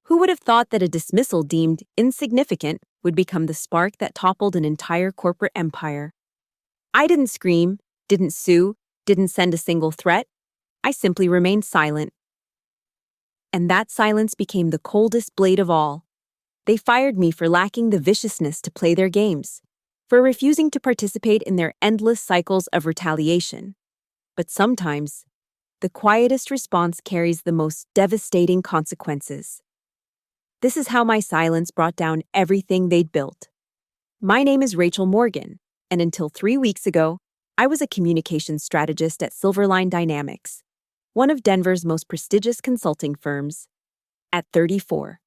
Who would have thought that a dismissal deemed insignificant would become the spark that toppled an entire corporate empire? I didn't scream, didn't sue, didn't send a single threat. I simply remained silent. And that silence became the coldest blade of all. They fired me for lacking the viciousness to play their games, for refusing to participate in their endless cycles of retaliation. But sometimes, the quietest response carries the most devastating consequences. This is how my silence brought down everything they'd built. My name is Rachel Morgan, and until 3 weeks ago, I was a communications strategist at Silverline Dynamics, one of Denver's most prestigious consulting firms. At 34,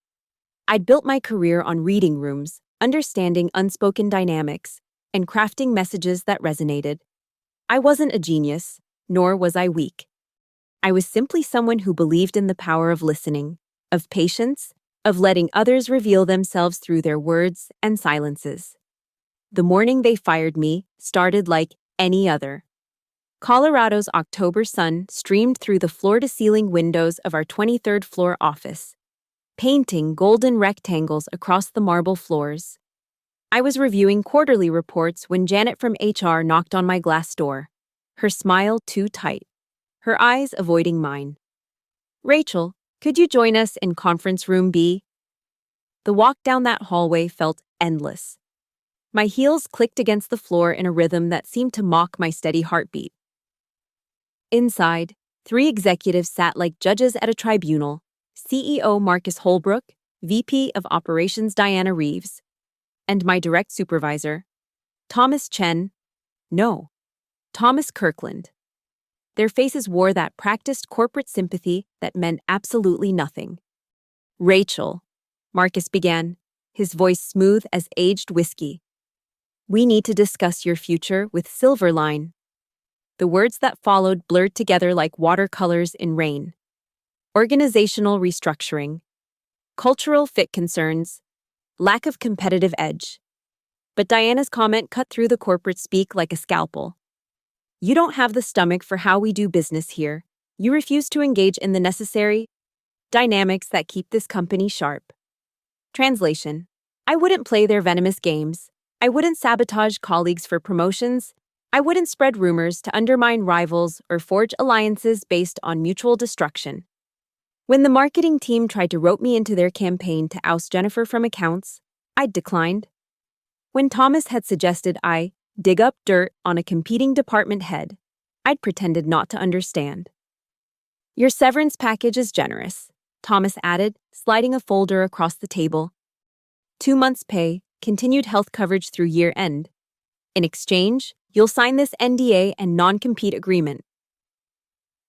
I'd built my career on reading rooms, understanding unspoken dynamics, and crafting messages that resonated. I wasn't a genius, nor was I weak. I was simply someone who believed in the power of listening, of patience, of letting others reveal themselves through their words and silences. The morning they fired me started like any other. Colorado's October sun streamed through the floor-to-ceiling windows of our 23rd floor office, painting golden rectangles across the marble floors. I was reviewing quarterly reports when Janet from HR knocked on my glass door, her smile too tight, her eyes avoiding mine. "Rachel, could you join us in conference room B?" The walk down that hallway felt endless. My heels clicked against the floor in a rhythm that seemed to mock my steady heartbeat. Inside, 3 executives sat like judges at a tribunal: CEO Marcus Holbrook, VP of Operations Diana Reeves, and my direct supervisor, Thomas Kirkland. Their faces wore that practiced corporate sympathy that meant absolutely nothing. "Rachel," Marcus began, his voice smooth as aged whiskey. "We need to discuss your future with Silverline." The words that followed blurred together like watercolors in rain. Organizational restructuring, cultural fit concerns, lack of competitive edge. But Diana's comment cut through the corporate speak like a scalpel. "You don't have the stomach for how we do business here. You refuse to engage in the necessary dynamics that keep this company sharp." Translation: I wouldn't play their venomous games. I wouldn't sabotage colleagues for promotions. I wouldn't spread rumors to undermine rivals or forge alliances based on mutual destruction. When the marketing team tried to rope me into their campaign to oust Jennifer from accounts, I'd declined. When Thomas had suggested I dig up dirt on a competing department head, I'd pretended not to understand. "Your severance package is generous," Thomas added, sliding a folder across the table. 2 months' pay, continued health coverage through year end. In exchange, you'll sign this NDA and non-compete agreement.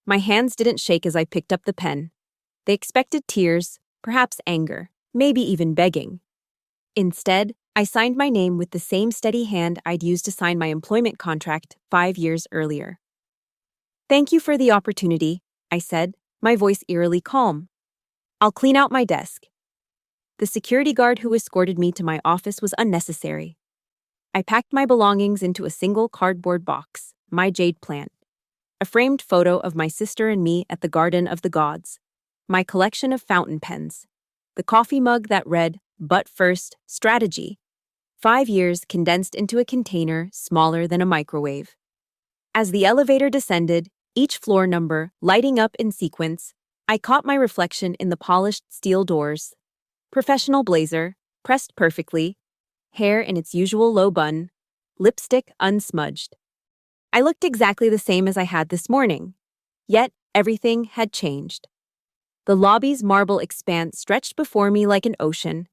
My hands didn't shake as I picked up the pen. They expected tears, perhaps anger, maybe even begging. Instead, I signed my name with the same steady hand I'd used to sign my employment contract 5 years earlier. "Thank you for the opportunity," I said, my voice eerily calm. "I'll clean out my desk." The security guard who escorted me to my office was unnecessary. I packed my belongings into a single cardboard box, my jade plant, a framed photo of my sister and me at the Garden of the Gods, my collection of fountain pens, the coffee mug that read, "But first, strategy." 5 years condensed into a container smaller than a microwave. As the elevator descended, each floor number lighting up in sequence, I caught my reflection in the polished steel doors. Professional blazer, pressed perfectly, hair in its usual low bun, lipstick unsmudged. I looked exactly the same as I had this morning, yet everything had changed. The lobby's marble expanse stretched before me like an ocean.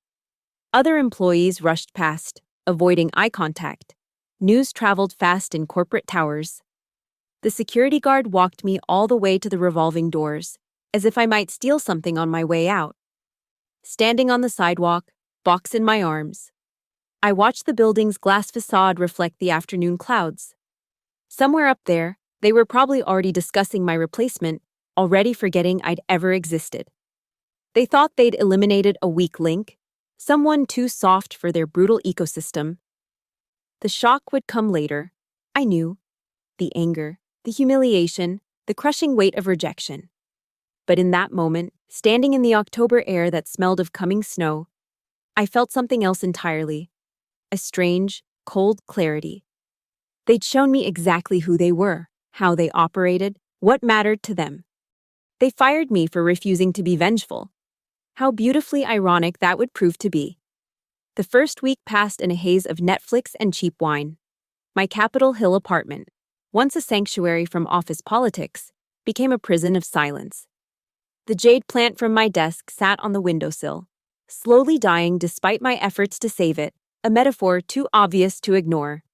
Other employees rushed past, avoiding eye contact. News traveled fast in corporate towers. The security guard walked me all the way to the revolving doors, as if I might steal something on my way out. Standing on the sidewalk, box in my arms, I watched the building's glass facade reflect the afternoon clouds. Somewhere up there, they were probably already discussing my replacement, already forgetting I'd ever existed. They thought they'd eliminated a weak link, someone too soft for their brutal ecosystem. The shock would come later, I knew. The anger, the humiliation, the crushing weight of rejection. But in that moment, Standing in the October air that smelled of coming snow, I felt something else entirely, a strange, cold clarity. They'd shown me exactly who they were, how they operated, what mattered to them. They fired me for refusing to be vengeful. How beautifully ironic that would prove to be. The first week passed in a haze of Netflix and cheap wine. My Capitol Hill apartment, once a sanctuary from office politics, became a prison of silence. The jade plant from my desk sat on the windowsill, slowly dying despite my efforts to save it, a metaphor too obvious to ignore.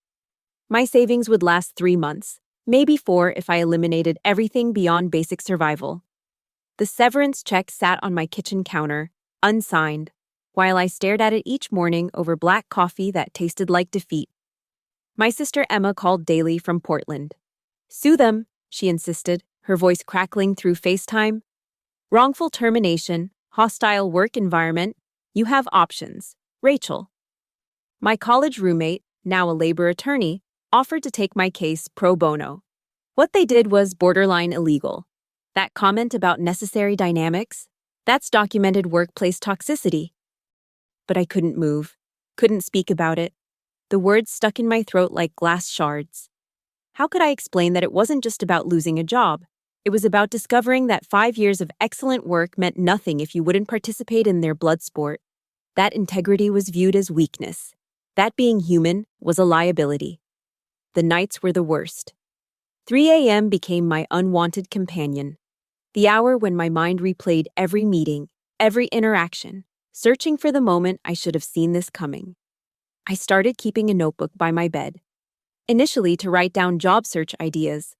My savings would last 3 months, maybe 4 if I eliminated everything beyond basic survival. The severance check sat on my kitchen counter, unsigned, while I stared at it each morning over black coffee that tasted like defeat. My sister Emma called daily from Portland. "Sue them," she insisted, her voice crackling through FaceTime. "Wrongful termination, hostile work environment, you have options. Rachel." My college roommate, now a labor attorney, offered to take my case pro bono. What they did was borderline illegal. That comment about necessary dynamics? That's documented workplace toxicity. But I couldn't move, couldn't speak about it. The words stuck in my throat like glass shards. How could I explain that it wasn't just about losing a job? It was about discovering that 5 years of excellent work meant nothing if you wouldn't participate in their blood sport. That integrity was viewed as weakness. That being human was a liability. The nights were the worst. 3 a.m. became my unwanted companion. The hour when my mind replayed every meeting, every interaction, searching for the moment I should have seen this coming. I started keeping a notebook by my bed, initially to write down job search ideas,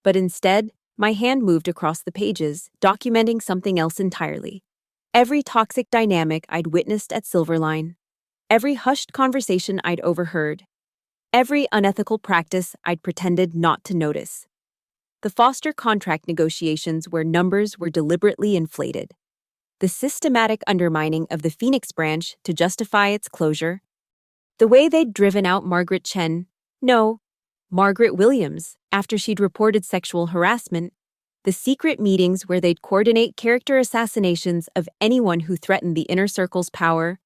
but instead, my hand moved across the pages, documenting something else entirely. Every toxic dynamic I'd witnessed at Silverline, every hushed conversation I'd overheard, every unethical practice I'd pretended not to notice. The foster contract negotiations where numbers were deliberately inflated. The systematic undermining of the Phoenix branch to justify its closure. The way they'd driven out Margaret Chen, no, Margaret Williams, after she'd reported sexual harassment. The secret meetings where they'd coordinate character assassinations of anyone who threatened the inner circle's power.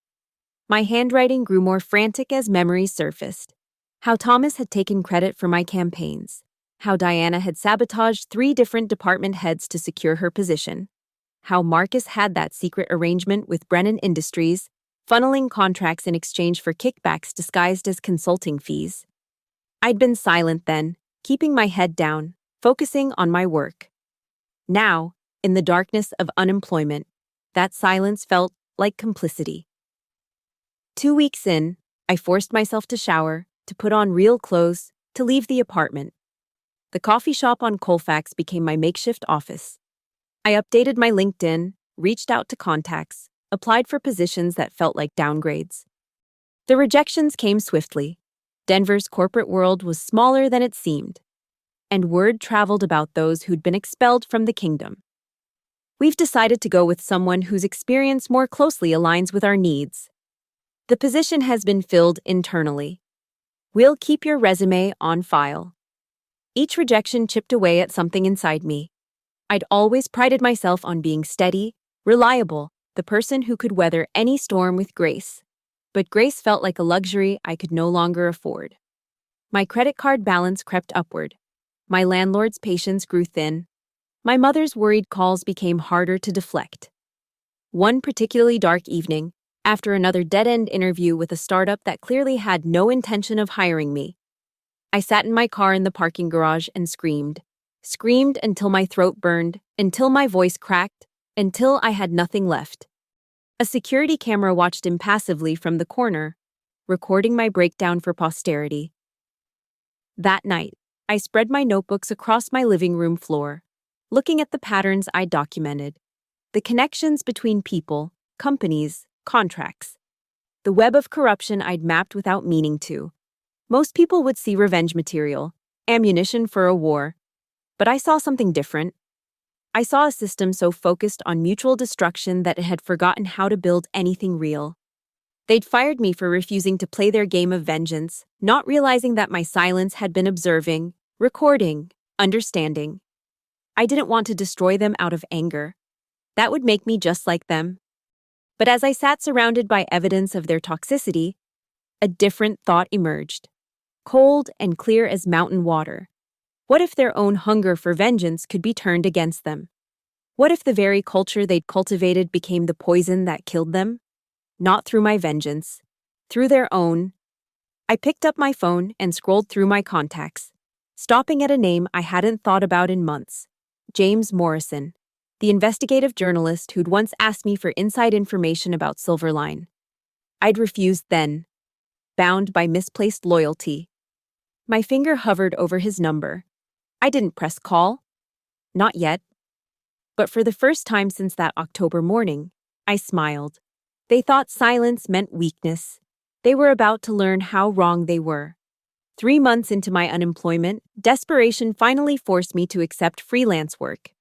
My handwriting grew more frantic as memories surfaced. How Thomas had taken credit for my campaigns. How Diana had sabotaged 3 different department heads to secure her position. How Marcus had that secret arrangement with Brennan Industries, funneling contracts in exchange for kickbacks disguised as consulting fees. I'd been silent then, keeping my head down, focusing on my work. Now, in the darkness of unemployment, that silence felt like complicity. 2 weeks in, I forced myself to shower, to put on real clothes, to leave the apartment. The coffee shop on Colfax became my makeshift office. I updated my LinkedIn, reached out to contacts, applied for positions that felt like downgrades. The rejections came swiftly. Denver's corporate world was smaller than it seemed, and word traveled about those who'd been expelled from the kingdom. "We've decided to go with someone whose experience more closely aligns with our needs. The position has been filled internally. We'll keep your resume on file." Each rejection chipped away at something inside me. I'd always prided myself on being steady, reliable, the person who could weather any storm with grace. But grace felt like a luxury I could no longer afford. My credit card balance crept upward. My landlord's patience grew thin. My mother's worried calls became harder to deflect. One particularly dark evening, after another dead-end interview with a startup that clearly had no intention of hiring me, I sat in my car in the parking garage and screamed. Screamed until my throat burned, until my voice cracked, until I had nothing left. A security camera watched impassively from the corner, recording my breakdown for posterity. That night, I spread my notebooks across my living room floor, looking at the patterns I documented, the connections between people, companies, contracts, the web of corruption I'd mapped without meaning to. Most people would see revenge material, ammunition for a war, but I saw something different. I saw a system so focused on mutual destruction that it had forgotten how to build anything real. They'd fired me for refusing to play their game of vengeance, not realizing that my silence had been observing, recording, understanding. I didn't want to destroy them out of anger. That would make me just like them. But as I sat surrounded by evidence of their toxicity, a different thought emerged. Cold and clear as mountain water. What if their own hunger for vengeance could be turned against them? What if the very culture they'd cultivated became the poison that killed them? Not through my vengeance, through their own. I picked up my phone and scrolled through my contacts, stopping at a name I hadn't thought about in months. James Morrison, the investigative journalist who'd once asked me for inside information about Silverline. I'd refused then, bound by misplaced loyalty. My finger hovered over his number. I didn't press call. Not yet. But for the first time since that October morning, I smiled. They thought silence meant weakness. They were about to learn how wrong they were. 3 months into my unemployment, desperation finally forced me to accept freelance work.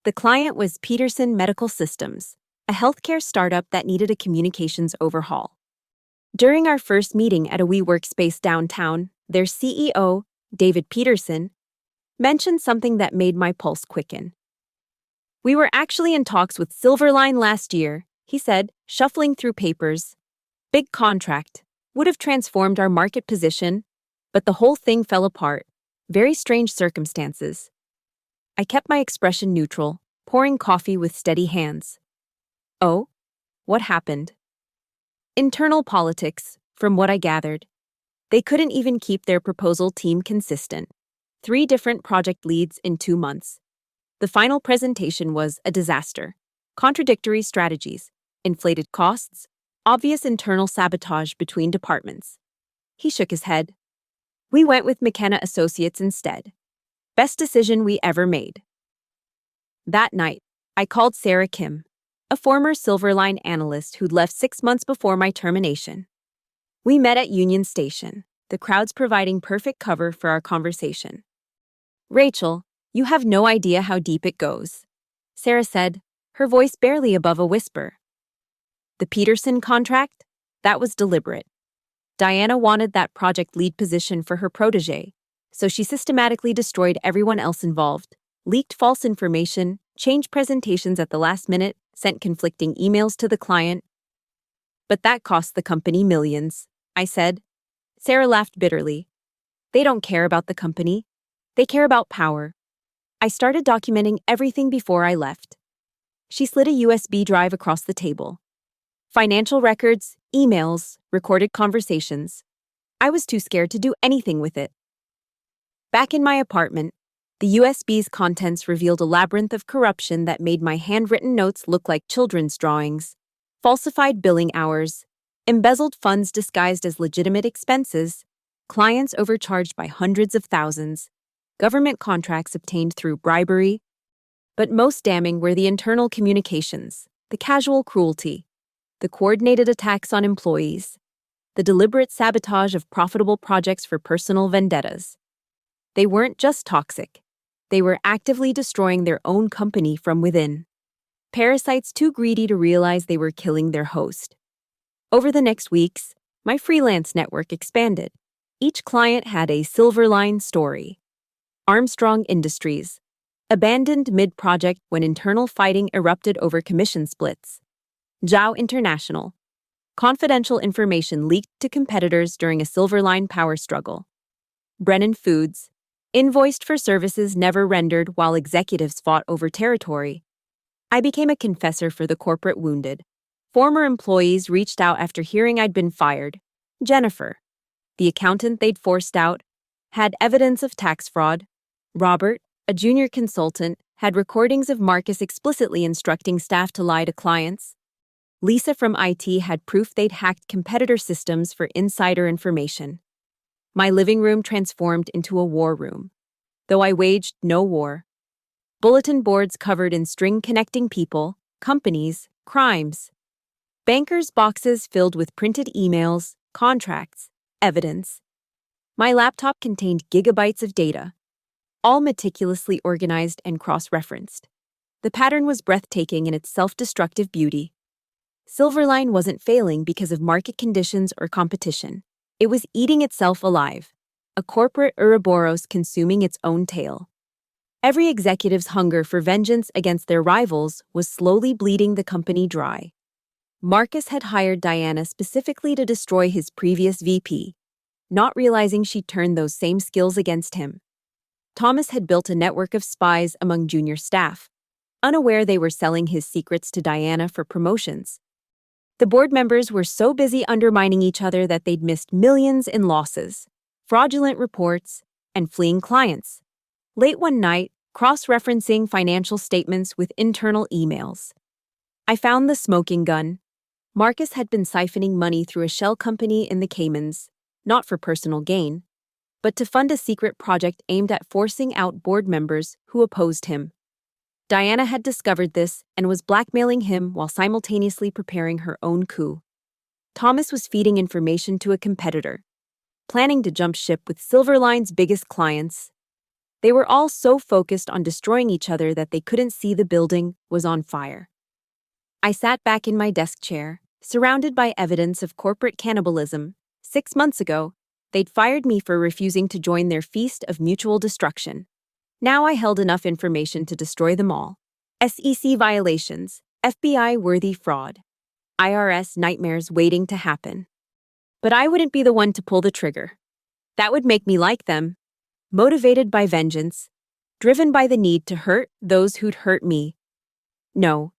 The client was Peterson Medical Systems, a healthcare startup that needed a communications overhaul. During our first meeting at a WeWork space downtown, their CEO, David Peterson, mentioned something that made my pulse quicken. "We were actually in talks with Silverline last year," he said, shuffling through papers. "Big contract. Would have transformed our market position, but the whole thing fell apart. Very strange circumstances." I kept my expression neutral, pouring coffee with steady hands. "Oh? What happened?" "Internal politics, from what I gathered. They couldn't even keep their proposal team consistent. 3 different project leads in 2 months. The final presentation was a disaster. Contradictory strategies, inflated costs, obvious internal sabotage between departments." He shook his head. "We went with McKenna Associates instead. Best decision we ever made." That night, I called Sarah Kim, a former Silverline analyst who'd left 6 months before my termination. We met at Union Station, the crowds providing perfect cover for our conversation. "Rachel, you have no idea how deep it goes," Sarah said, her voice barely above a whisper. "The Peterson contract? That was deliberate. Diana wanted that project lead position for her protégé, so she systematically destroyed everyone else involved, leaked false information, changed presentations at the last minute, sent conflicting emails to the client. But that cost the company millions," I said. Sarah laughed bitterly. "They don't care about the company. They care about power." I started documenting everything before I left. She slid a USB drive across the table. Financial records, emails, recorded conversations. I was too scared to do anything with it. Back in my apartment, the USB's contents revealed a labyrinth of corruption that made my handwritten notes look like children's drawings, falsified billing hours, embezzled funds disguised as legitimate expenses, clients overcharged by hundreds of thousands, government contracts obtained through bribery. But most damning were the internal communications, the casual cruelty, the coordinated attacks on employees, the deliberate sabotage of profitable projects for personal vendettas. They weren't just toxic. They were actively destroying their own company from within. Parasites too greedy to realize they were killing their host. Over the next weeks, my freelance network expanded. Each client had a Silverline story. Armstrong Industries, abandoned mid-project when internal fighting erupted over commission splits. Zhao International, confidential information leaked to competitors during a Silverline power struggle. Brennan Foods, invoiced for services never rendered while executives fought over territory. I became a confessor for the corporate wounded. Former employees reached out after hearing I'd been fired. Jennifer, the accountant they'd forced out, had evidence of tax fraud. Robert, a junior consultant, had recordings of Marcus explicitly instructing staff to lie to clients. Lisa from IT had proof they'd hacked competitor systems for insider information. My living room transformed into a war room, though I waged no war. Bulletin boards covered in string connecting people, companies, crimes. Bankers' boxes filled with printed emails, contracts, evidence. My laptop contained gigabytes of data, all meticulously organized and cross-referenced. The pattern was breathtaking in its self-destructive beauty. Silverline wasn't failing because of market conditions or competition. It was eating itself alive, a corporate Ouroboros consuming its own tail. Every executive's hunger for vengeance against their rivals was slowly bleeding the company dry. Marcus had hired Diana specifically to destroy his previous VP, not realizing she'd turned those same skills against him. Thomas had built a network of spies among junior staff, unaware they were selling his secrets to Diana for promotions. The board members were so busy undermining each other that they'd missed millions in losses, fraudulent reports, and fleeing clients. Late one night, cross-referencing financial statements with internal emails, I found the smoking gun. Marcus had been siphoning money through a shell company in the Caymans, not for personal gain, but to fund a secret project aimed at forcing out board members who opposed him. Diana had discovered this and was blackmailing him while simultaneously preparing her own coup. Thomas was feeding information to a competitor, planning to jump ship with Silverline's biggest clients. They were all so focused on destroying each other that they couldn't see the building was on fire. I sat back in my desk chair, surrounded by evidence of corporate cannibalism. 6 months ago, they'd fired me for refusing to join their feast of mutual destruction. Now I held enough information to destroy them all. SEC violations, FBI-worthy fraud, IRS nightmares waiting to happen. But I wouldn't be the one to pull the trigger. That would make me like them, motivated by vengeance, driven by the need to hurt those who'd hurt me. No,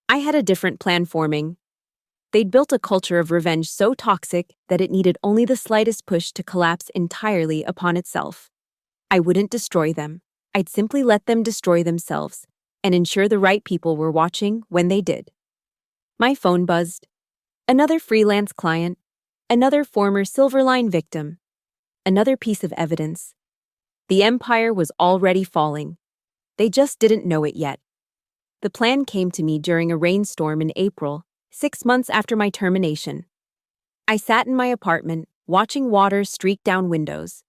I had a different plan forming. They'd built a culture of revenge so toxic that it needed only the slightest push to collapse entirely upon itself. I wouldn't destroy them. I'd simply let them destroy themselves and ensure the right people were watching when they did. My phone buzzed. Another freelance client, another former Silverline victim, another piece of evidence. The empire was already falling. They just didn't know it yet. The plan came to me during a rainstorm in April, 6 months after my termination. I sat in my apartment, watching water streak down windows.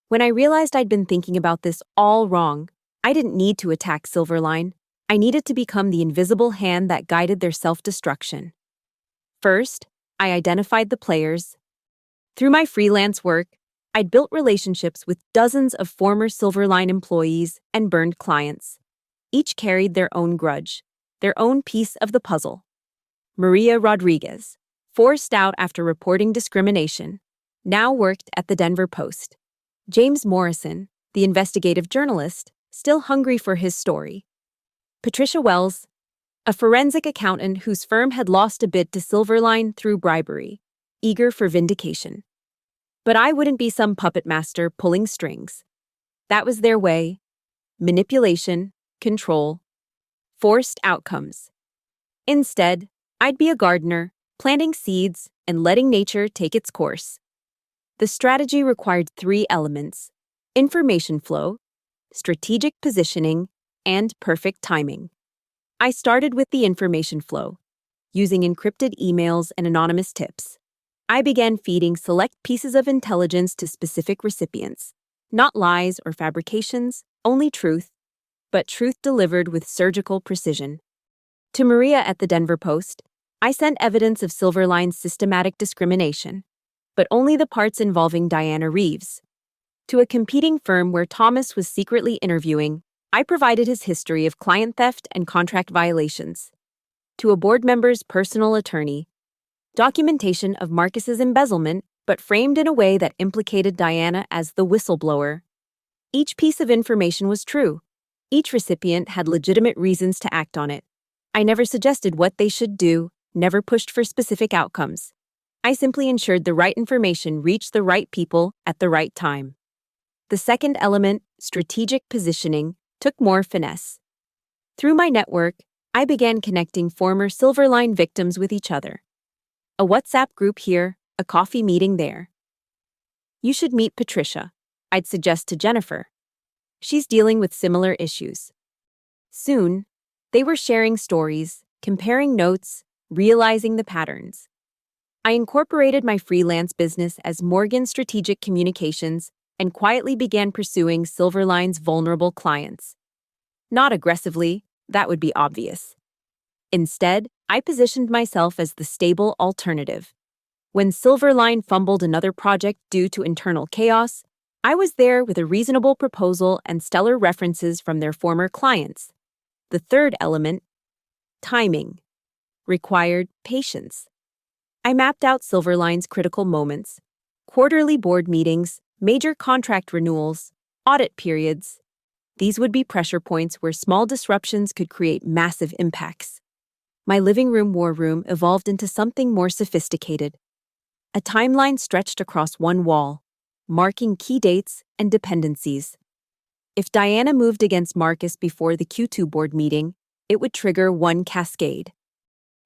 When I realized I'd been thinking about this all wrong, I didn't need to attack Silverline. I needed to become the invisible hand that guided their self-destruction. First, I identified the players. Through my freelance work, I'd built relationships with dozens of former Silverline employees and burned clients. Each carried their own grudge, their own piece of the puzzle. Maria Rodriguez, forced out after reporting discrimination, now worked at the Denver Post. James Morrison, the investigative journalist, still hungry for his story. Patricia Wells, a forensic accountant whose firm had lost a bid to Silverline through bribery, eager for vindication. But I wouldn't be some puppet master pulling strings. That was their way. Manipulation, control, forced outcomes. Instead, I'd be a gardener, planting seeds and letting nature take its course. The strategy required 3 elements: information flow, strategic positioning, and perfect timing. I started with the information flow, using encrypted emails and anonymous tips. I began feeding select pieces of intelligence to specific recipients. Not lies or fabrications, only truth, but truth delivered with surgical precision. To Maria at the Denver Post, I sent evidence of Silverline's systematic discrimination, but only the parts involving Diana Reeves. To a competing firm where Thomas was secretly interviewing, I provided his history of client theft and contract violations. To a board member's personal attorney, documentation of Marcus's embezzlement, but framed in a way that implicated Diana as the whistleblower. Each piece of information was true. Each recipient had legitimate reasons to act on it. I never suggested what they should do, never pushed for specific outcomes. I simply ensured the right information reached the right people at the right time. The second element, strategic positioning, took more finesse. Through my network, I began connecting former Silverline victims with each other. A WhatsApp group here, a coffee meeting there. You should meet Patricia, I'd suggest to Jennifer. She's dealing with similar issues. Soon, they were sharing stories, comparing notes, realizing the patterns. I incorporated my freelance business as Morgan Strategic Communications and quietly began pursuing Silverline's vulnerable clients. Not aggressively, that would be obvious. Instead, I positioned myself as the stable alternative. When Silverline fumbled another project due to internal chaos, I was there with a reasonable proposal and stellar references from their former clients. The third element, timing, required patience. I mapped out Silverline's critical moments: quarterly board meetings, major contract renewals, audit periods. These would be pressure points where small disruptions could create massive impacts. My living room war room evolved into something more sophisticated. A timeline stretched across one wall, marking key dates and dependencies. If Diana moved against Marcus before the Q2 board meeting, it would trigger one cascade.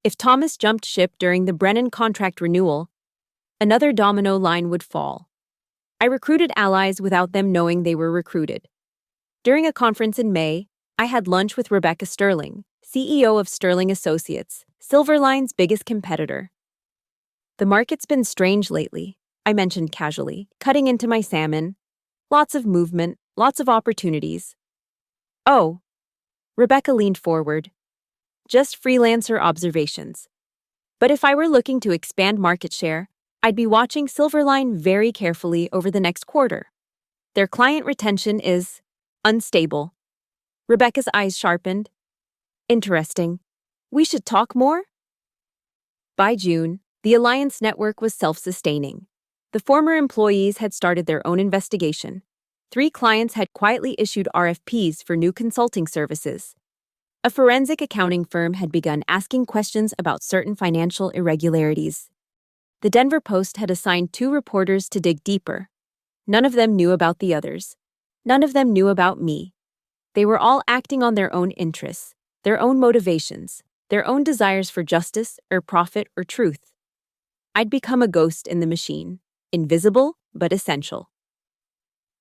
If Thomas jumped ship during the Brennan contract renewal, another domino line would fall. I recruited allies without them knowing they were recruited. During a conference in May, I had lunch with Rebecca Sterling, CEO of Sterling Associates, Silverline's biggest competitor. "The market's been strange lately," I mentioned casually, cutting into my salmon. "Lots of movement, lots of opportunities." "Oh." Rebecca leaned forward. "Just freelancer observations. But if I were looking to expand market share, I'd be watching Silverline very carefully over the next quarter. Their client retention is unstable." Rebecca's eyes sharpened. "Interesting. We should talk more?" By June, the Alliance network was self-sustaining. The former employees had started their own investigation. 3 clients had quietly issued RFPs for new consulting services. A forensic accounting firm had begun asking questions about certain financial irregularities. The Denver Post had assigned 2 reporters to dig deeper. None of them knew about the others. None of them knew about me. They were all acting on their own interests, their own motivations, their own desires for justice or profit or truth. I'd become a ghost in the machine, invisible but essential.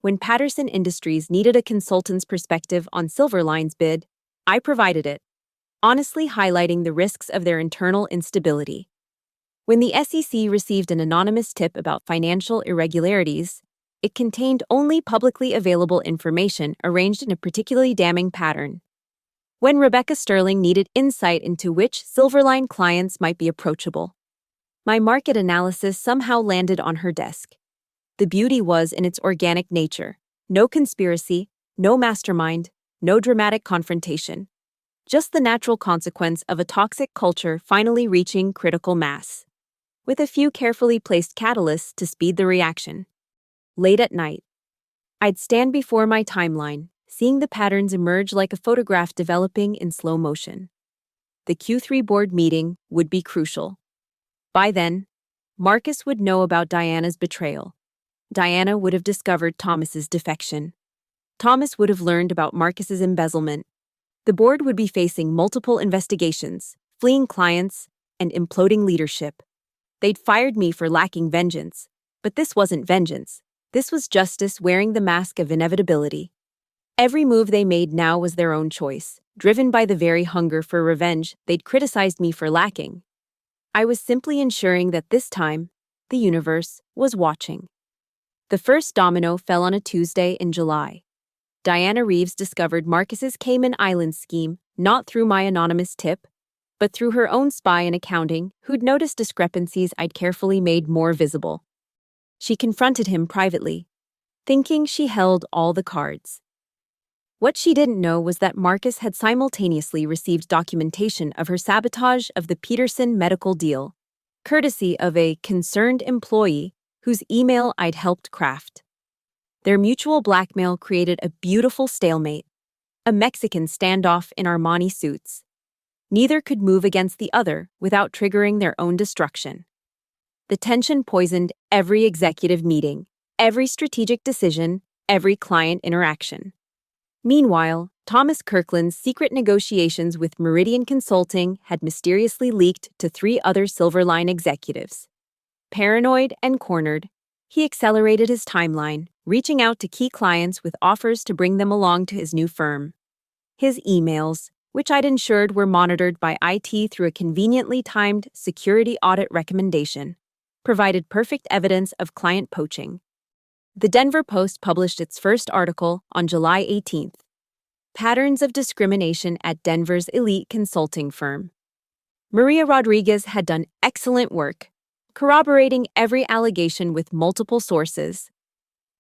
When Patterson Industries needed a consultant's perspective on Silverline's bid, I provided it, honestly highlighting the risks of their internal instability. When the SEC received an anonymous tip about financial irregularities, it contained only publicly available information arranged in a particularly damning pattern. When Rebecca Sterling needed insight into which Silverline clients might be approachable, my market analysis somehow landed on her desk. The beauty was in its organic nature. No conspiracy, no mastermind, no dramatic confrontation. Just the natural consequence of a toxic culture finally reaching critical mass, with a few carefully placed catalysts to speed the reaction. Late at night, I'd stand before my timeline, seeing the patterns emerge like a photograph developing in slow motion. The Q3 board meeting would be crucial. By then, Marcus would know about Diana's betrayal. Diana would have discovered Thomas's defection. Thomas would have learned about Marcus's embezzlement. The board would be facing multiple investigations, fleeing clients, and imploding leadership. They'd fired me for lacking vengeance, but this wasn't vengeance. This was justice wearing the mask of inevitability. Every move they made now was their own choice, driven by the very hunger for revenge they'd criticized me for lacking. I was simply ensuring that this time, the universe was watching. The first domino fell on a Tuesday in July. Diana Reeves discovered Marcus's Cayman Islands scheme not through my anonymous tip, but through her own spy in accounting who'd noticed discrepancies I'd carefully made more visible. She confronted him privately, thinking she held all the cards. What she didn't know was that Marcus had simultaneously received documentation of her sabotage of the Peterson medical deal, courtesy of a concerned employee whose email I'd helped craft. Their mutual blackmail created a beautiful stalemate, a Mexican standoff in Armani suits. Neither could move against the other without triggering their own destruction. The tension poisoned every executive meeting, every strategic decision, every client interaction. Meanwhile, Thomas Kirkland's secret negotiations with Meridian Consulting had mysteriously leaked to 3 other Silverline executives. Paranoid and cornered, he accelerated his timeline, reaching out to key clients with offers to bring them along to his new firm. His emails, which I'd ensured were monitored by IT through a conveniently timed security audit recommendation, provided perfect evidence of client poaching. The Denver Post published its first article on July 18th, Patterns of Discrimination at Denver's Elite Consulting Firm. Maria Rodriguez had done excellent work, corroborating every allegation with multiple sources.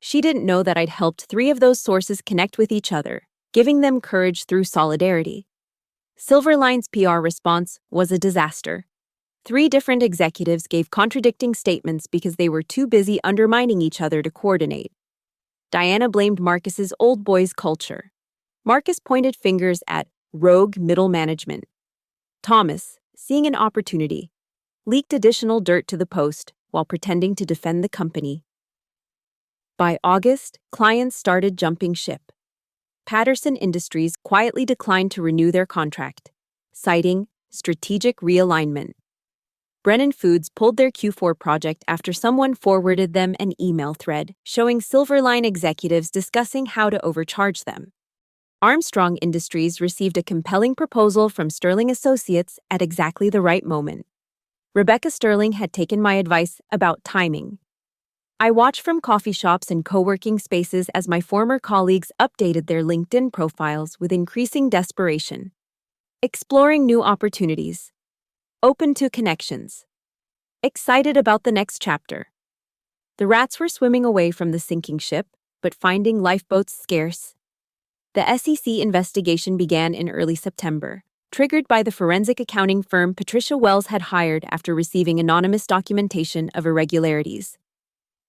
She didn't know that I'd helped 3 of those sources connect with each other, giving them courage through solidarity. Silverline's PR response was a disaster. 3 different executives gave contradicting statements because they were too busy undermining each other to coordinate. Diana blamed Marcus's old boys culture. Marcus pointed fingers at rogue middle management. Thomas, seeing an opportunity, leaked additional dirt to the Post while pretending to defend the company. By August, clients started jumping ship. Patterson Industries quietly declined to renew their contract, citing strategic realignment. Brennan Foods pulled their Q4 project after someone forwarded them an email thread showing Silverline executives discussing how to overcharge them. Armstrong Industries received a compelling proposal from Sterling Associates at exactly the right moment. Rebecca Sterling had taken my advice about timing. I watched from coffee shops and co-working spaces as my former colleagues updated their LinkedIn profiles with increasing desperation. Exploring new opportunities. Open to connections. Excited about the next chapter. The rats were swimming away from the sinking ship, but finding lifeboats scarce. The SEC investigation began in early September, triggered by the forensic accounting firm Patricia Wells had hired after receiving anonymous documentation of irregularities.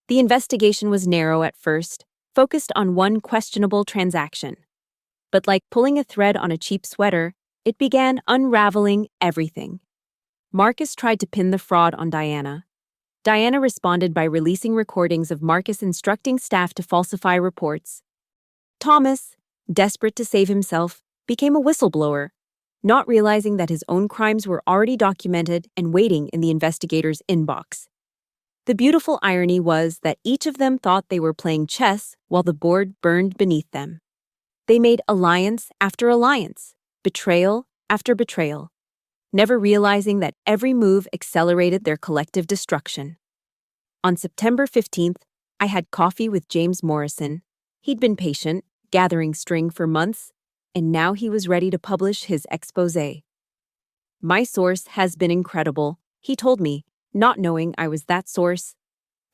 The investigation was narrow at first, focused on one questionable transaction. But like pulling a thread on a cheap sweater, it began unraveling everything. Marcus tried to pin the fraud on Diana. Diana responded by releasing recordings of Marcus instructing staff to falsify reports. Thomas, desperate to save himself, became a whistleblower, not realizing that his own crimes were already documented and waiting in the investigator's inbox. The beautiful irony was that each of them thought they were playing chess while the board burned beneath them. They made alliance after alliance, betrayal after betrayal, never realizing that every move accelerated their collective destruction. On September 15th, I had coffee with James Morrison. He'd been patient, gathering string for months, and now he was ready to publish his exposé. My source has been incredible, he told me, not knowing I was that source.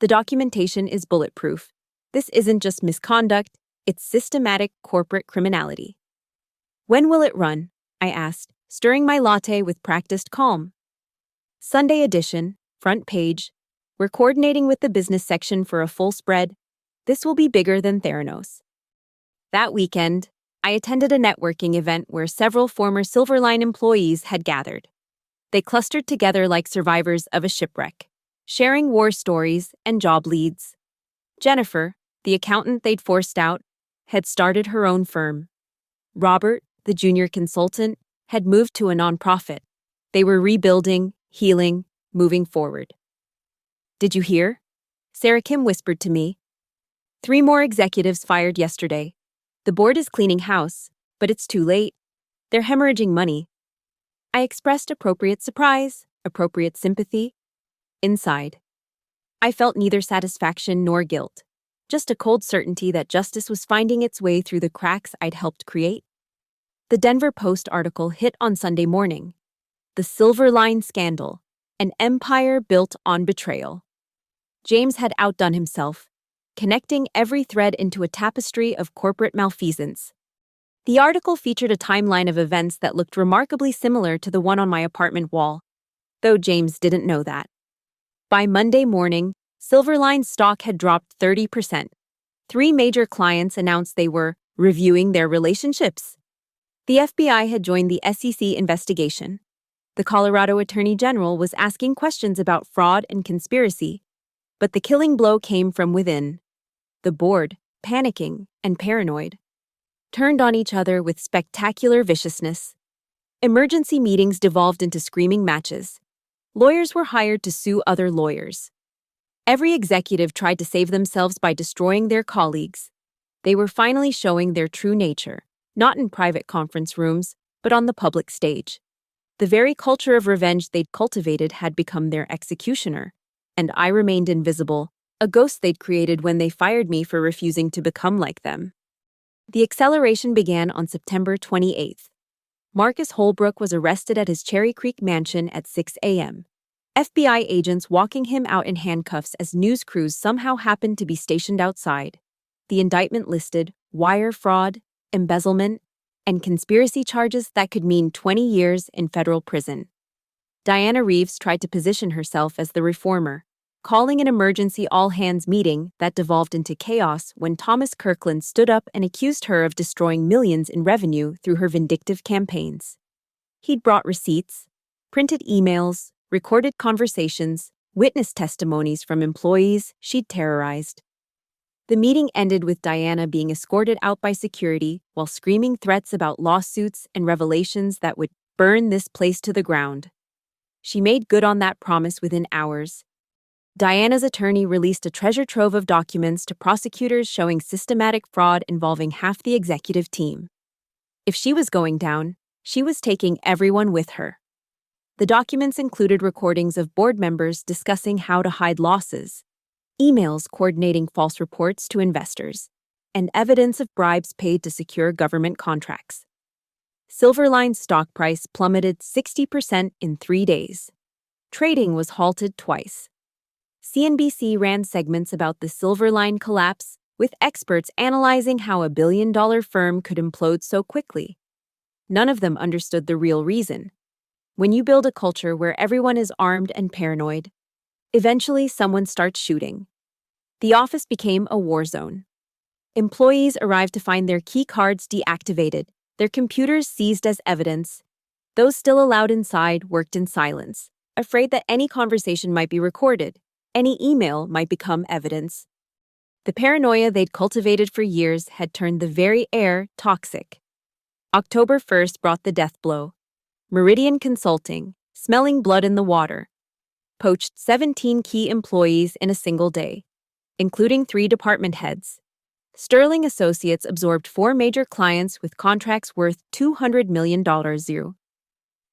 The documentation is bulletproof. This isn't just misconduct, it's systematic corporate criminality. When will it run? I asked, stirring my latte with practiced calm. Sunday edition, front page. We're coordinating with the business section for a full spread. This will be bigger than Theranos. That weekend, I attended a networking event where several former Silverline employees had gathered. They clustered together like survivors of a shipwreck, sharing war stories and job leads. Jennifer, the accountant they'd forced out, had started her own firm. Robert, the junior consultant, had moved to a nonprofit. They were rebuilding, healing, moving forward. Did you hear? Sarah Kim whispered to me. 3 more executives fired yesterday. The board is cleaning house, but it's too late. They're hemorrhaging money. I expressed appropriate surprise, appropriate sympathy. Inside, I felt neither satisfaction nor guilt, just a cold certainty that justice was finding its way through the cracks I'd helped create. The Denver Post article hit on Sunday morning. The Silverline Scandal, an empire built on betrayal. James had outdone himself, connecting every thread into a tapestry of corporate malfeasance. The article featured a timeline of events that looked remarkably similar to the one on my apartment wall, though James didn't know that. By Monday morning, Silverline's stock had dropped 30%. 3 major clients announced they were reviewing their relationships. The FBI had joined the SEC investigation. The Colorado Attorney General was asking questions about fraud and conspiracy, but the killing blow came from within. The board, panicking and paranoid, turned on each other with spectacular viciousness. Emergency meetings devolved into screaming matches. Lawyers were hired to sue other lawyers. Every executive tried to save themselves by destroying their colleagues. They were finally showing their true nature, not in private conference rooms, but on the public stage. The very culture of revenge they'd cultivated had become their executioner, and I remained invisible, a ghost they'd created when they fired me for refusing to become like them. The acceleration began on September 28th. Marcus Holbrook was arrested at his Cherry Creek mansion at 6 a.m. FBI agents walking him out in handcuffs as news crews somehow happened to be stationed outside. The indictment listed wire fraud, embezzlement, and conspiracy charges that could mean 20 years in federal prison. Diana Reeves tried to position herself as the reformer, calling an emergency all-hands meeting that devolved into chaos when Thomas Kirkland stood up and accused her of destroying millions in revenue through her vindictive campaigns. He'd brought receipts, printed emails, recorded conversations, witness testimonies from employees she'd terrorized. The meeting ended with Diana being escorted out by security while screaming threats about lawsuits and revelations that would burn this place to the ground. She made good on that promise within hours. Diana's attorney released a treasure trove of documents to prosecutors showing systematic fraud involving half the executive team. If she was going down, she was taking everyone with her. The documents included recordings of board members discussing how to hide losses, emails coordinating false reports to investors, and evidence of bribes paid to secure government contracts. Silverline's stock price plummeted 60% in 3 days. Trading was halted twice. CNBC ran segments about the Silverline collapse, with experts analyzing how a billion-dollar firm could implode so quickly. None of them understood the real reason. When you build a culture where everyone is armed and paranoid, eventually someone starts shooting. The office became a war zone. Employees arrived to find their key cards deactivated, their computers seized as evidence. Those still allowed inside worked in silence, afraid that any conversation might be recorded, any email might become evidence. The paranoia they'd cultivated for years had turned the very air toxic. October 1st brought the death blow. Meridian Consulting, smelling blood in the water, poached 17 key employees in a single day, including 3 department heads. Sterling Associates absorbed 4 major clients with contracts worth $200 million.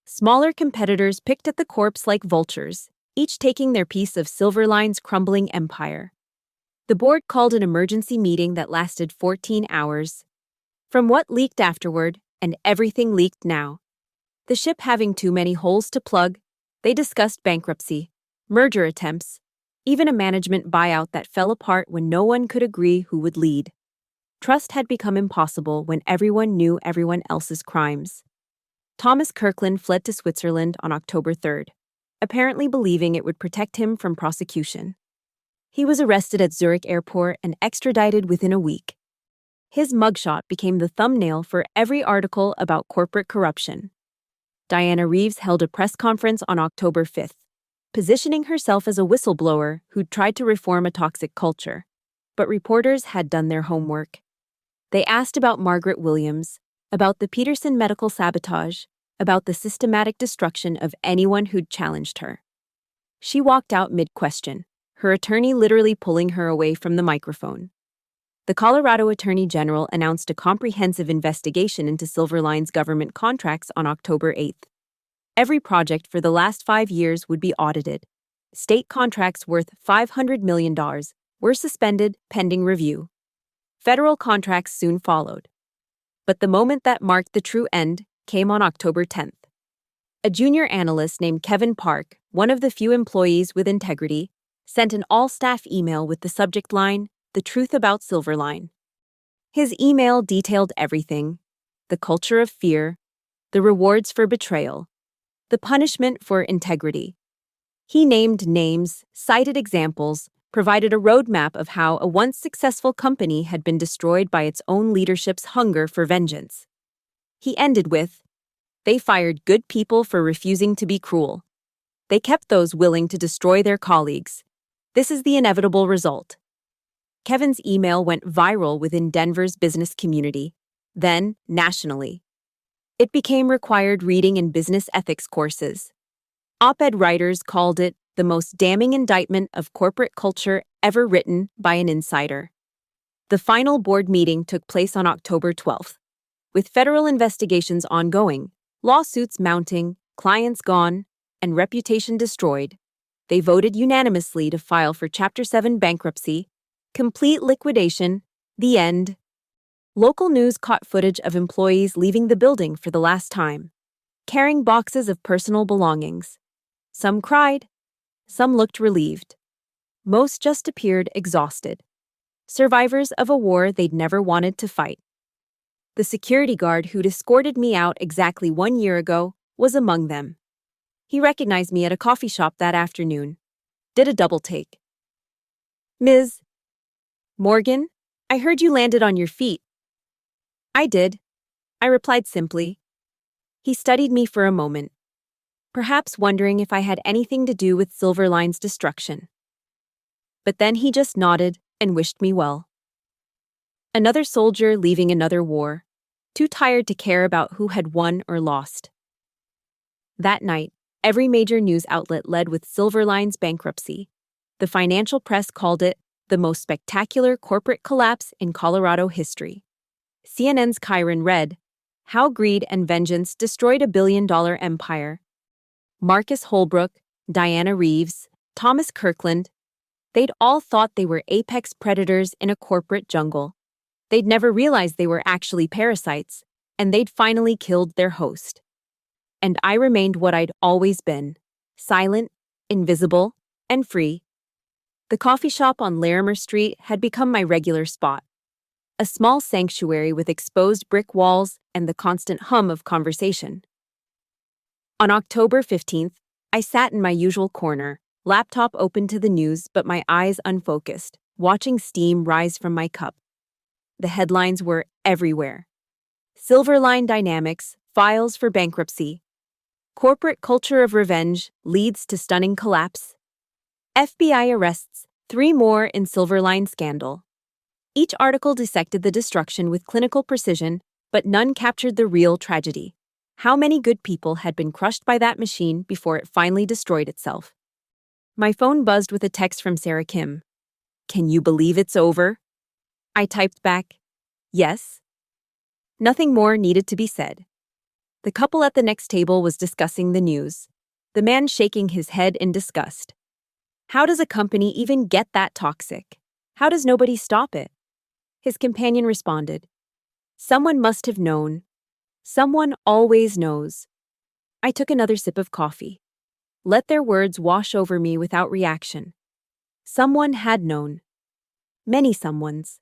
Smaller competitors picked at the corpse like vultures, each taking their piece of Silverline's crumbling empire. The board called an emergency meeting that lasted 14 hours. From what leaked afterward, and everything leaked now, the ship having too many holes to plug, they discussed bankruptcy, merger attempts, even a management buyout that fell apart when no one could agree who would lead. Trust had become impossible when everyone knew everyone else's crimes. Thomas Kirkland fled to Switzerland on October 3rd, apparently believing it would protect him from prosecution. He was arrested at Zurich Airport and extradited within a week. His mugshot became the thumbnail for every article about corporate corruption. Diana Reeves held a press conference on October 5th, positioning herself as a whistleblower who'd tried to reform a toxic culture. But reporters had done their homework. They asked about Margaret Williams, about the Peterson medical sabotage, about the systematic destruction of anyone who'd challenged her. She walked out mid-question, her attorney literally pulling her away from the microphone. The Colorado Attorney General announced a comprehensive investigation into Silverline's government contracts on October 8th. Every project for the last 5 years would be audited. State contracts worth $500 million were suspended pending review. Federal contracts soon followed. But the moment that marked the true end came on October 10th. A junior analyst named Kevin Park, one of the few employees with integrity, sent an all-staff email with the subject line, "The Truth About Silverline." His email detailed everything: the culture of fear, the rewards for betrayal, the punishment for integrity. He named names, cited examples, provided a roadmap of how a once successful company had been destroyed by its own leadership's hunger for vengeance. He ended with, "They fired good people for refusing to be cruel. They kept those willing to destroy their colleagues. This is the inevitable result." Kevin's email went viral within Denver's business community, then nationally. It became required reading in business ethics courses. Op-ed writers called it the most damning indictment of corporate culture ever written by an insider. The final board meeting took place on October 12th. With federal investigations ongoing, lawsuits mounting, clients gone, and reputation destroyed, they voted unanimously to file for Chapter 7 bankruptcy, complete liquidation, the end. Local news caught footage of employees leaving the building for the last time, carrying boxes of personal belongings. Some cried, some looked relieved. Most just appeared exhausted. survivors of a war they'd never wanted to fight. The security guard who'd escorted me out exactly 1 year ago was among them. He recognized me at a coffee shop that afternoon. Did a double take. "Ms. Morgan, I heard you landed on your feet." "I did," I replied simply. He studied me for a moment, perhaps wondering if I had anything to do with Silverline's destruction. But then he just nodded and wished me well. Another soldier leaving another war, too tired to care about who had won or lost. That night, every major news outlet led with Silverline's bankruptcy. The financial press called it the most spectacular corporate collapse in Colorado history. CNN's Kyron read, "How Greed and Vengeance Destroyed a Billion-Dollar Empire." Marcus Holbrook, Diana Reeves, Thomas Kirkland, they'd all thought they were apex predators in a corporate jungle. They'd never realized they were actually parasites, and they'd finally killed their host. And I remained what I'd always been, silent, invisible, and free. The coffee shop on Larimer Street had become my regular spot, a small sanctuary with exposed brick walls and the constant hum of conversation. On October 15th, I sat in my usual corner, laptop open to the news but my eyes unfocused, watching steam rise from my cup. The headlines were everywhere. Silverline Dynamics files for bankruptcy. Corporate culture of revenge leads to stunning collapse. FBI arrests 3 more in Silverline scandal. Each article dissected the destruction with clinical precision, but none captured the real tragedy. How many good people had been crushed by that machine before it finally destroyed itself? My phone buzzed with a text from Sarah Kim. "Can you believe it's over?" I typed back, "Yes." Nothing more needed to be said. The couple at the next table was discussing the news, the man shaking his head in disgust. How does a company even get that toxic? How does nobody stop it? His companion responded, "Someone must have known. Someone always knows." I took another sip of coffee. Let their words wash over me without reaction. Someone had known. Many someones.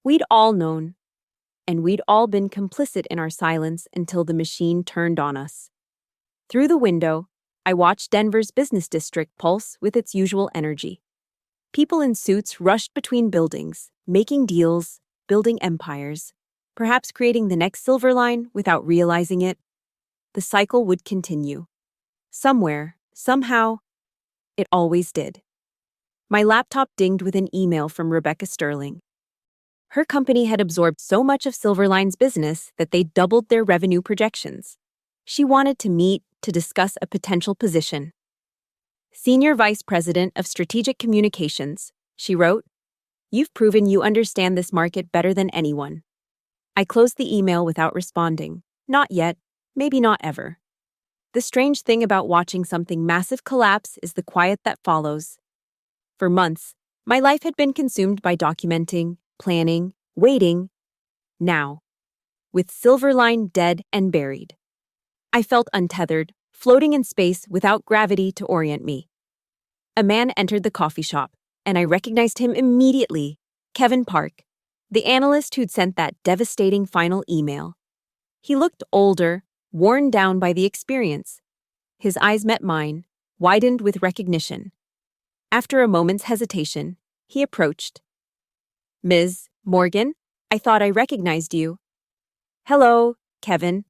We'd all known. And we'd all been complicit in our silence until the machine turned on us. Through the window, I watched Denver's business district pulse with its usual energy. People in suits rushed between buildings, making deals, building empires, perhaps creating the next Silverline without realizing it. The cycle would continue. Somewhere, somehow, it always did. My laptop dinged with an email from Rebecca Sterling. Her company had absorbed so much of Silverline's business that they doubled their revenue projections. She wanted to meet to discuss a potential position. "Senior Vice President of Strategic Communications," she wrote. "You've proven you understand this market better than anyone." I closed the email without responding. Not yet, maybe not ever. The strange thing about watching something massive collapse is the quiet that follows. For months, my life had been consumed by documenting, planning, waiting. Now, with Silverline dead and buried, I felt untethered, floating in space without gravity to orient me. A man entered the coffee shop, and I recognized him immediately. Kevin Park, the analyst who'd sent that devastating final email. He looked older, worn down by the experience. His eyes met mine, widened with recognition. After a moment's hesitation, he approached. "Ms. Morgan, I thought I recognized you." "Hello, Kevin.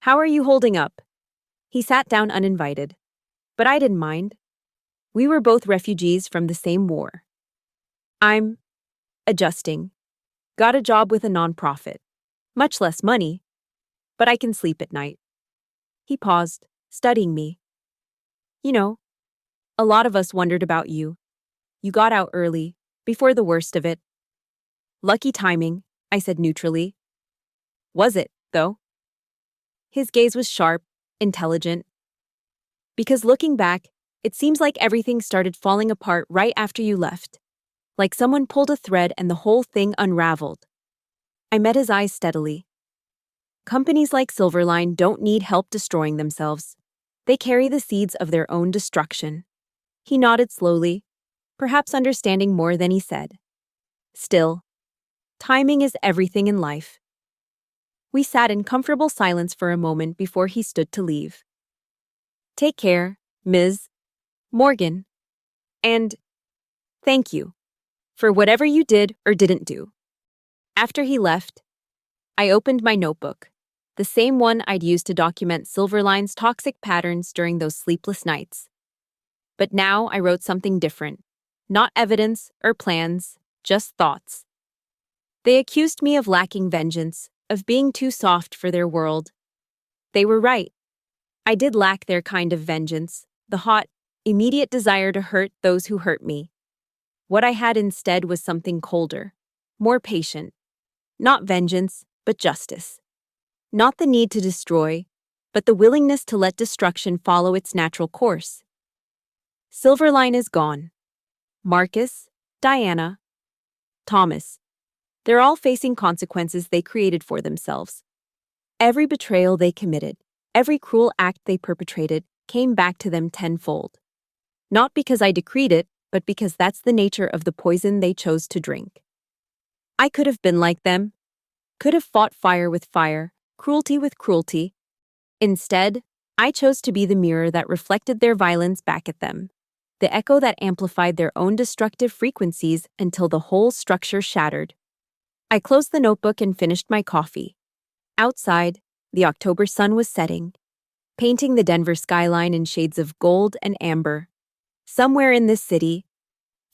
How are you holding up?" He sat down uninvited. But I didn't mind. We were both refugees from the same war. "I'm adjusting. Got a job with a nonprofit. Much less money, but I can sleep at night." He paused, studying me. "You know, a lot of us wondered about you. You got out early, before the worst of it." "Lucky timing," I said neutrally. "Was it, though?" His gaze was sharp, intelligent. "Because looking back, it seems like everything started falling apart right after you left. Like someone pulled a thread and the whole thing unraveled." I met his eyes steadily. "Companies like Silverline don't need help destroying themselves. They carry the seeds of their own destruction." He nodded slowly, perhaps understanding more than he said. Still, timing is everything in life. We sat in comfortable silence for a moment before he stood to leave. Take care, Ms. Morgan. And thank you for whatever you did or didn't do. After he left, I opened my notebook, the same one I'd used to document Silverline's toxic patterns during those sleepless nights. But now I wrote something different. Not evidence or plans, just thoughts. They accused me of lacking vengeance, of being too soft for their world. They were right. I did lack their kind of vengeance, the hot, immediate desire to hurt those who hurt me. What I had instead was something colder, more patient. Not vengeance, but justice. Not the need to destroy, but the willingness to let destruction follow its natural course. Silverline is gone. Marcus, Diana, Thomas. They're all facing consequences they created for themselves. Every betrayal they committed, every cruel act they perpetrated, came back to them tenfold. Not because I decreed it, but because that's the nature of the poison they chose to drink. I could have been like them, could have fought fire with fire, cruelty with cruelty. Instead, I chose to be the mirror that reflected their violence back at them, the echo that amplified their own destructive frequencies until the whole structure shattered. I closed the notebook and finished my coffee. Outside, the October sun was setting, painting the Denver skyline in shades of gold and amber. Somewhere in this city,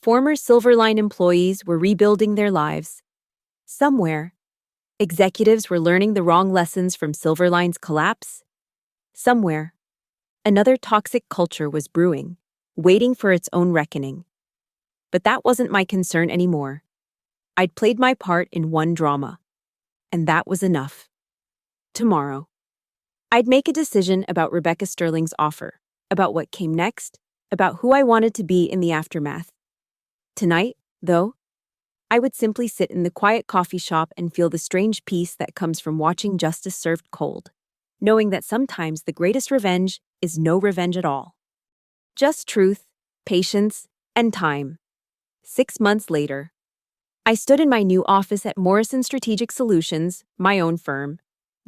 former Silverline employees were rebuilding their lives. Somewhere, executives were learning the wrong lessons from Silverline's collapse. Somewhere, another toxic culture was brewing, waiting for its own reckoning. But that wasn't my concern anymore. I'd played my part in one drama, and that was enough. Tomorrow, I'd make a decision about Rebecca Sterling's offer, about what came next, about who I wanted to be in the aftermath. Tonight, though, I would simply sit in the quiet coffee shop and feel the strange peace that comes from watching justice served cold, knowing that sometimes the greatest revenge is no revenge at all. Just truth, patience, and time. 6 months later, I stood in my new office at Morrison Strategic Solutions, my own firm,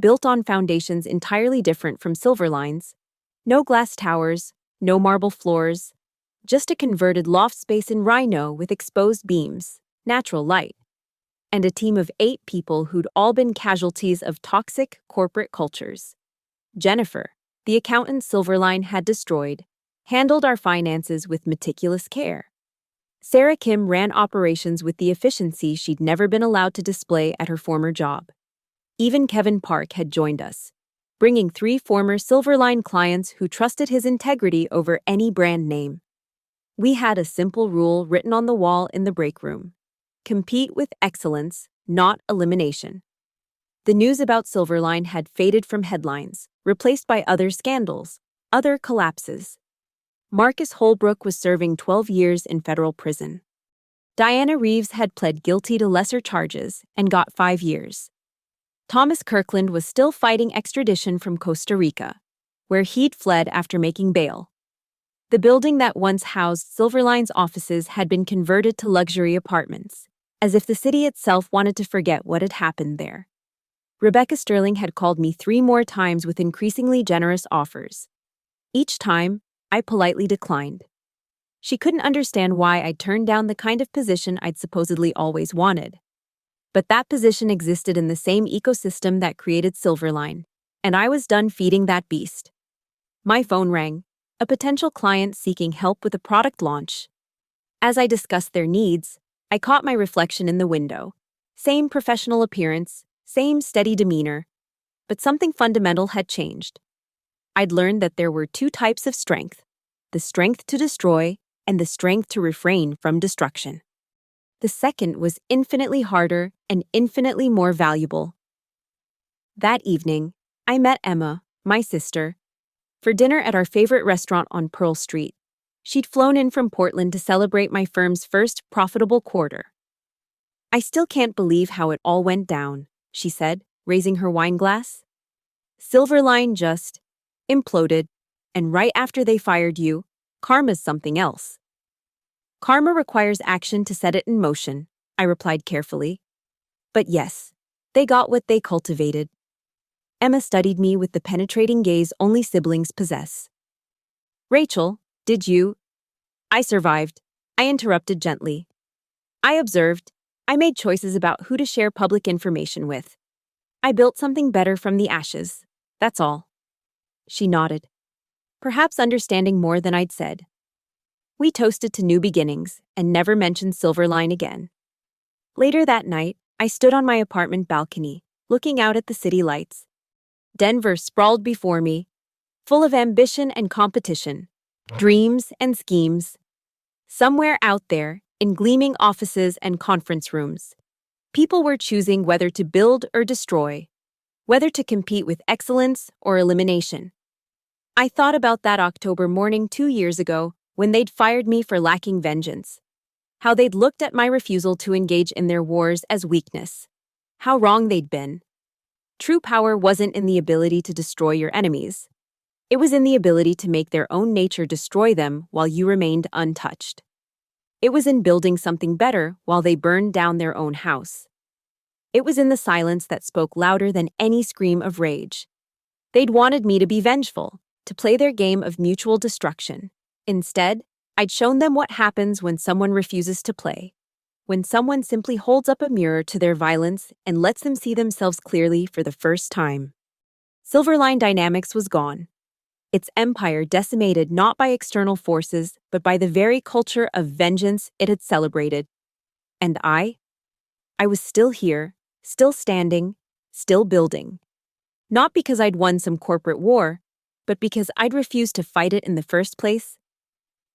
built on foundations entirely different from Silverline's. No glass towers, no marble floors, just a converted loft space in Rhino with exposed beams, natural light, and a team of 8 people who'd all been casualties of toxic corporate cultures. Jennifer, the accountant Silverline had destroyed, handled our finances with meticulous care. Sarah Kim ran operations with the efficiency she'd never been allowed to display at her former job. Even Kevin Park had joined us, bringing 3 former Silverline clients who trusted his integrity over any brand name. We had a simple rule written on the wall in the break room: compete with excellence, not elimination. The news about Silverline had faded from headlines, replaced by other scandals, other collapses. Marcus Holbrook was serving 12 years in federal prison. Diana Reeves had pled guilty to lesser charges and got 5 years. Thomas Kirkland was still fighting extradition from Costa Rica, where he'd fled after making bail. The building that once housed Silverline's offices had been converted to luxury apartments, as if the city itself wanted to forget what had happened there. Rebecca Sterling had called me 3 more times with increasingly generous offers. Each time, I politely declined. She couldn't understand why I'd turned down the kind of position I'd supposedly always wanted. But that position existed in the same ecosystem that created Silverline, and I was done feeding that beast. My phone rang, a potential client seeking help with a product launch. As I discussed their needs, I caught my reflection in the window. Same professional appearance, same steady demeanor, but something fundamental had changed. I'd learned that there were 2 types of strength: the strength to destroy and the strength to refrain from destruction. The second was infinitely harder and infinitely more valuable. That evening, I met Emma, my sister, for dinner at our favorite restaurant on Pearl Street. She'd flown in from Portland to celebrate my firm's first profitable quarter. "I still can't believe how it all went down," she said, raising her wine glass. "Silverline just imploded, and right after they fired you, karma's something else. Karma requires action to set it in motion," I replied carefully. But yes, they got what they cultivated. Emma studied me with the penetrating gaze only siblings possess. Rachel, did you? I survived. I interrupted gently. I observed. I made choices about who to share public information with. I built something better from the ashes. That's all. She nodded, perhaps understanding more than I'd said. We toasted to new beginnings and never mentioned Silverline again. Later that night, I stood on my apartment balcony, looking out at the city lights. Denver sprawled before me, full of ambition and competition, dreams and schemes. Somewhere out there, in gleaming offices and conference rooms, people were choosing whether to build or destroy, whether to compete with excellence or elimination. I thought about that October morning 2 years ago when they'd fired me for lacking vengeance. How they'd looked at my refusal to engage in their wars as weakness. How wrong they'd been. True power wasn't in the ability to destroy your enemies. It was in the ability to make their own nature destroy them while you remained untouched. It was in building something better while they burned down their own house. It was in the silence that spoke louder than any scream of rage. They'd wanted me to be vengeful, to play their game of mutual destruction. Instead, I'd shown them what happens when someone refuses to play, when someone simply holds up a mirror to their violence and lets them see themselves clearly for the first time. Silverline Dynamics was gone. Its empire decimated not by external forces, but by the very culture of vengeance it had celebrated. And I was still here, still standing, still building. Not because I'd won some corporate war, but because I'd refused to fight it in the first place.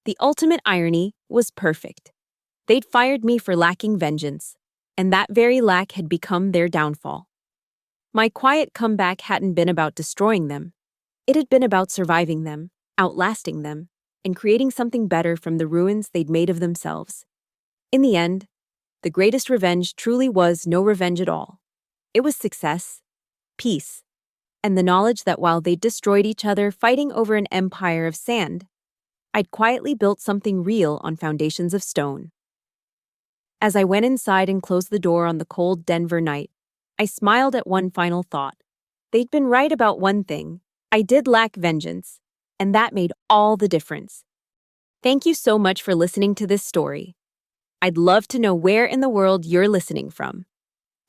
The ultimate irony was perfect. They'd fired me for lacking vengeance, and that very lack had become their downfall. My quiet comeback hadn't been about destroying them. It had been about surviving them, outlasting them, and creating something better from the ruins they'd made of themselves. In the end, the greatest revenge truly was no revenge at all. It was success, peace, and the knowledge that while they destroyed each other fighting over an empire of sand, I'd quietly built something real on foundations of stone. As I went inside and closed the door on the cold Denver night, I smiled at one final thought. They'd been right about one thing. I did lack vengeance, and that made all the difference. Thank you so much for listening to this story. I'd love to know where in the world you're listening from.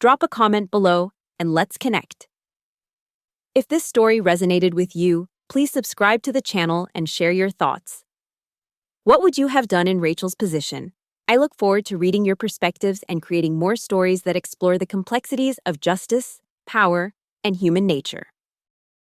Drop a comment below and let's connect. If this story resonated with you, please subscribe to the channel and share your thoughts. What would you have done in Rachel's position? I look forward to reading your perspectives and creating more stories that explore the complexities of justice, power, and human nature.